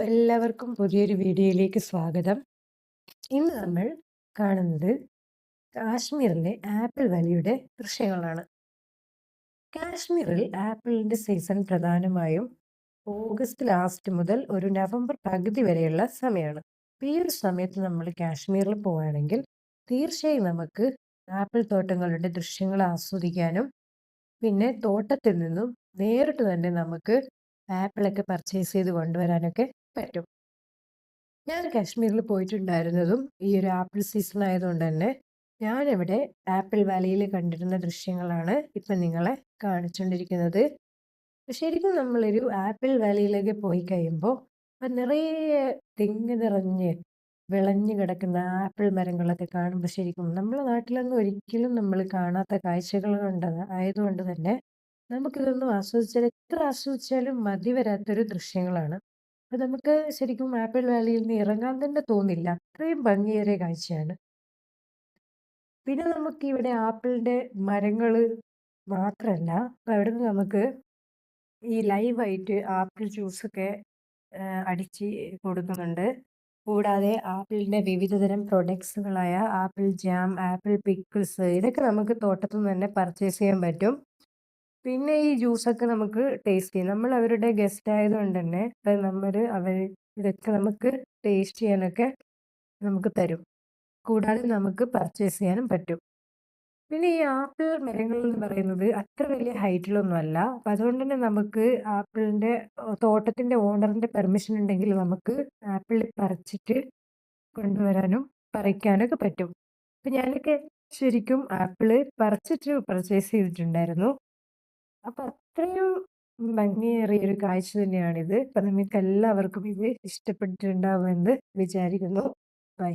എല്ലാവർക്കും പുതിയൊരു വീഡിയോയിലേക്ക് സ്വാഗതം. ഇന്ന് നമ്മൾ കാണുന്നത് കാശ്മീരിലെ ആപ്പിൾ വാലിയുടെ ദൃശ്യങ്ങളാണ്. കാശ്മീരിൽ ആപ്പിളിന്റെ സീസൺ പ്രധാനമായും ഓഗസ്റ്റ് ലാസ്റ്റ് മുതൽ ഒരു നവംബർ പകുതി വരെയുള്ള സമയമാണ്. ഈ ഒരു സമയത്ത് നമ്മൾ കാശ്മീരിൽ പോവുകയാണെങ്കിൽ തീർച്ചയായും നമുക്ക് ആപ്പിൾ തോട്ടങ്ങളുടെ ദൃശ്യങ്ങൾ ആസ്വദിക്കാനും പിന്നെ തോട്ടത്തിൽ നിന്നും നേരിട്ട് തന്നെ നമുക്ക് ആപ്പിളൊക്കെ പർച്ചേസ് ചെയ്ത് കൊണ്ടുവരാനൊക്കെ പറ്റും. ഞാൻ കാശ്മീരിൽ പോയിട്ടുണ്ടായിരുന്നതും ഈ ഒരു ആപ്പിൾ സീസൺ ആയതുകൊണ്ട് തന്നെ ഞാനിവിടെ ആപ്പിൾ വാലിയിൽ കണ്ടിരുന്ന ദൃശ്യങ്ങളാണ് ഇപ്പം നിങ്ങളെ കാണിച്ചുകൊണ്ടിരിക്കുന്നത്. ശരിക്കും നമ്മളൊരു ആപ്പിൾ വാലിയിലേക്ക് പോയി കഴിയുമ്പോൾ ഇപ്പം നിറയെ തെങ്ങ് നിറഞ്ഞ് വിളഞ്ഞു കിടക്കുന്ന ആപ്പിൾ മരങ്ങളൊക്കെ കാണുമ്പോൾ ശരിക്കും നമ്മുടെ നാട്ടിലൊന്നും ഒരിക്കലും നമ്മൾ കാണാത്ത കാഴ്ചകൾ കണ്ടത് ആയതുകൊണ്ട് തന്നെ നമുക്കിതൊന്നും ആസ്വദിച്ചാൽ എത്ര ആസ്വദിച്ചാലും മതി വരാത്തൊരു ദൃശ്യങ്ങളാണ്. അപ്പൊ നമുക്ക് ശരിക്കും ആപ്പിൾ വാലിയിൽ നിന്ന് ഇറങ്ങാൻ തന്നെ തോന്നില്ല. അത്രയും ഭംഗിയേറിയ കാഴ്ചയാണ്. പിന്നെ നമുക്ക് ഇവിടെ ആപ്പിളിന്റെ മരങ്ങള് മാത്രല്ല, അപ്പൊ അവിടുന്ന് നമുക്ക് ഈ ലൈവായിട്ട് ആപ്പിൾ ജ്യൂസൊക്കെ അടിച്ച് കൊടുക്കുന്നുണ്ട്. കൂടാതെ ആപ്പിളിന്റെ വിവിധതരം പ്രൊഡക്ട്സുകളായ ആപ്പിൾ ജാം, ആപ്പിൾ പിക്കിൾസ് ഇതൊക്കെ നമുക്ക് തോട്ടത്തിൽ നിന്ന് തന്നെ പർച്ചേസ് ചെയ്യാൻ പറ്റും. പിന്നെ ഈ ജ്യൂസൊക്കെ നമുക്ക് ടേസ്റ്റ് ചെയ്യാം. നമ്മൾ അവരുടെ ഗസ്റ്റ് ആയതുകൊണ്ട് തന്നെ ഇതൊക്കെ നമുക്ക് ടേസ്റ്റ് ചെയ്യാനൊക്കെ നമുക്ക് തരും. കൂടാതെ നമുക്ക് പർച്ചേസ് ചെയ്യാനും പറ്റും. പിന്നെ ഈ ആപ്പിൾ മരങ്ങൾ എന്ന് പറയുന്നത് അത്ര വലിയ ഹൈറ്റിലൊന്നും അല്ല. അപ്പൊ അതുകൊണ്ട് തന്നെ നമുക്ക് ആപ്പിളിന്റെ തോട്ടത്തിന്റെ ഓണറിന്റെ പെർമിഷൻ ഉണ്ടെങ്കിൽ നമുക്ക് ആപ്പിൾ പറിച്ചിട്ട് കൊണ്ടുവരാനും പറിക്കാനൊക്കെ പറ്റും. അപ്പൊ ഞാനൊക്കെ ശരിക്കും ആപ്പിള് പറിച്ചിട്ട് പർച്ചേസ് ചെയ്തിട്ടുണ്ടായിരുന്നു. അപ്പൊ അത്രയും ഭംഗിയേറിയ ഒരു കാഴ്ച തന്നെയാണിത്. അപ്പൊ നിങ്ങൾക്ക് എല്ലാവർക്കും ഇത് ഇഷ്ടപ്പെട്ടിട്ടുണ്ടാവുമെന്ന് വിചാരിക്കുന്നു. ബൈ.